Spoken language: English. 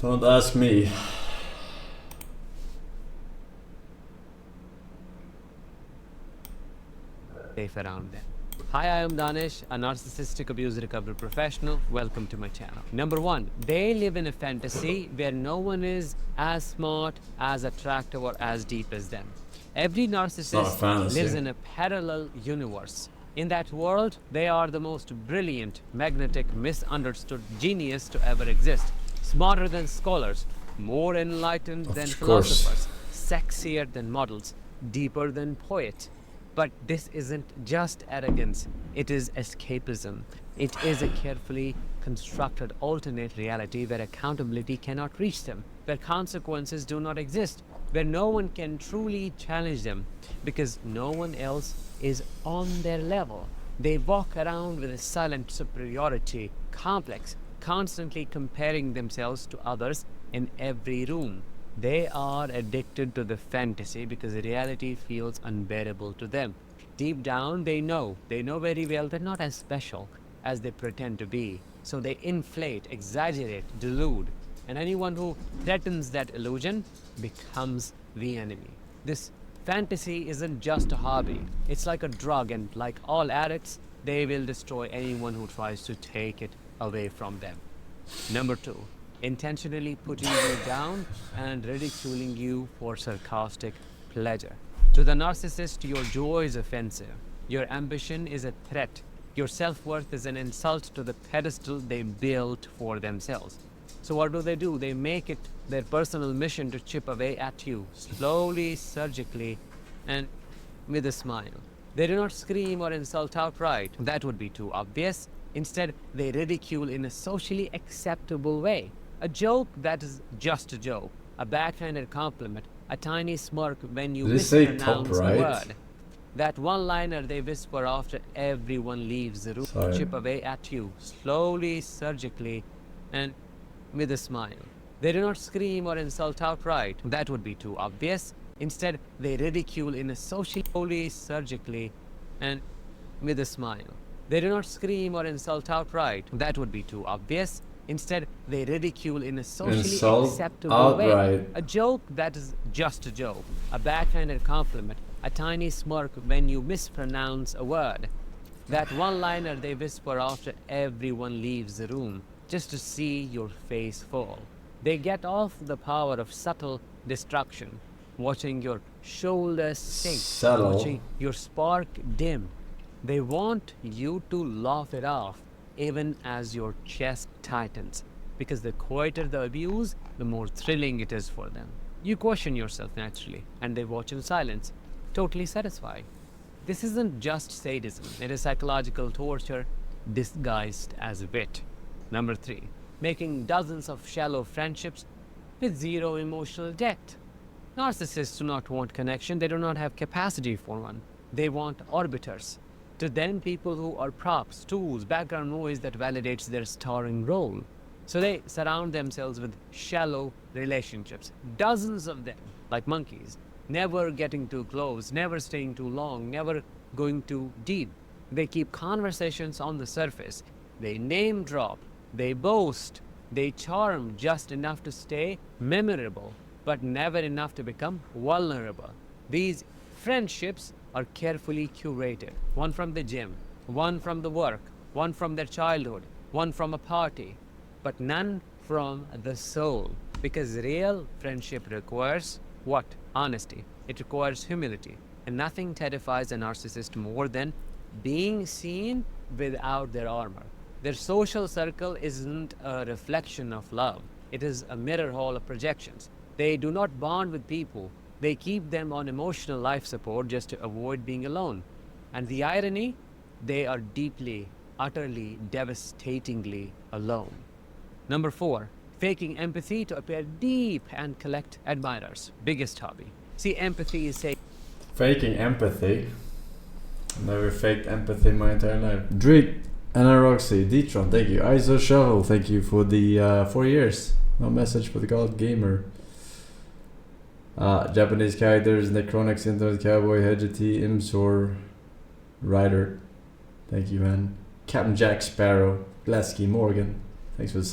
Don't ask me. Safe around them. Hi, I am Danish, a narcissistic abuse recovery professional. Welcome to my channel. Number one, they live in a fantasy where no one is as smart, as attractive, or as deep as them. Every narcissist lives in a parallel universe. In that world, they are the most brilliant, magnetic, misunderstood genius to ever exist. Smarter than scholars, more enlightened than philosophers, sexier than models, deeper than poets. But this isn't just arrogance, it is escapism. It is a carefully constructed alternate reality where accountability cannot reach them, where consequences do not exist, where no one can truly challenge them because no one else is on their level. They walk around with a silent superiority complex, constantly comparing themselves to others in every room. They are addicted to the fantasy because reality feels unbearable to them. Deep down, they know very well they're not as special as they pretend to be. So they inflate, exaggerate, delude. And anyone who threatens that illusion becomes the enemy. This fantasy isn't just a hobby. It's like a drug, and like all addicts, they will destroy anyone who tries to take it away from them. Number two, intentionally putting you down and ridiculing you for sarcastic pleasure. To the narcissist, your joy is offensive. Your ambition is a threat. Your self-worth is an insult to the pedestal they built for themselves. So what do? They make it their personal mission to chip away at you, slowly, surgically, and with a smile. They do not scream or insult outright. That would be too obvious. Instead, they ridicule in a socially acceptable way. A joke that is just a joke, a backhanded compliment, a tiny smirk when you mispronounce a word. That one-liner they whisper after everyone leaves the room, chip away at you, slowly, surgically, and with a smile. They do not scream or insult outright. That would be too obvious. Instead, they ridicule in a socially, surgically, and with a smile. They do not scream or insult outright. That would be too obvious. Instead, they ridicule in a socially acceptable way. A joke that is just a joke, a backhanded compliment, a tiny smirk when you mispronounce a word. That one-liner they whisper after everyone leaves the room, just to see your face fall. They get off the power of subtle destruction, watching your shoulders sink, watching your spark dim. They want you to laugh it off, even as your chest tightens, because the quieter the abuse, the more thrilling it is for them. You question yourself naturally, and they watch in silence, totally satisfied. This isn't just sadism, it is psychological torture disguised as wit. Number three, making dozens of shallow friendships with zero emotional depth. Narcissists do not want connection, they do not have capacity for one. They want orbiters. To them, people who are props, tools, background noise that validates their starring role. So they surround themselves with shallow relationships, dozens of them, like monkeys, never getting too close, never staying too long, never going too deep. They keep conversations on the surface. They name drop, they boast, they charm just enough to stay memorable, but never enough to become vulnerable. These friendships are carefully curated, one from the gym, one from the work, one from their childhood, one from a party, but none from the soul. Because real friendship requires what? Honesty. It requires humility. And nothing terrifies a narcissist more than being seen without their armor. Their social circle isn't a reflection of love. It is a mirror hall of projections. They do not bond with people. They keep them on emotional life support just to avoid being alone. And the irony? They are deeply, utterly, devastatingly alone. Number four, faking empathy to appear deep and collect admirers. Biggest hobby. See, empathy is saying... Faking empathy? I've never faked empathy in my entire life. Dreed, Anaroxy, Detron, thank you. ISO Shovel, thank you for the 4 years. No message for the God Gamer. Japanese characters, Necronix, Internet Cowboy, Hedgety, Imsor, Ryder. Thank you, man. Captain Jack Sparrow, Glasky Morgan. Thanks for the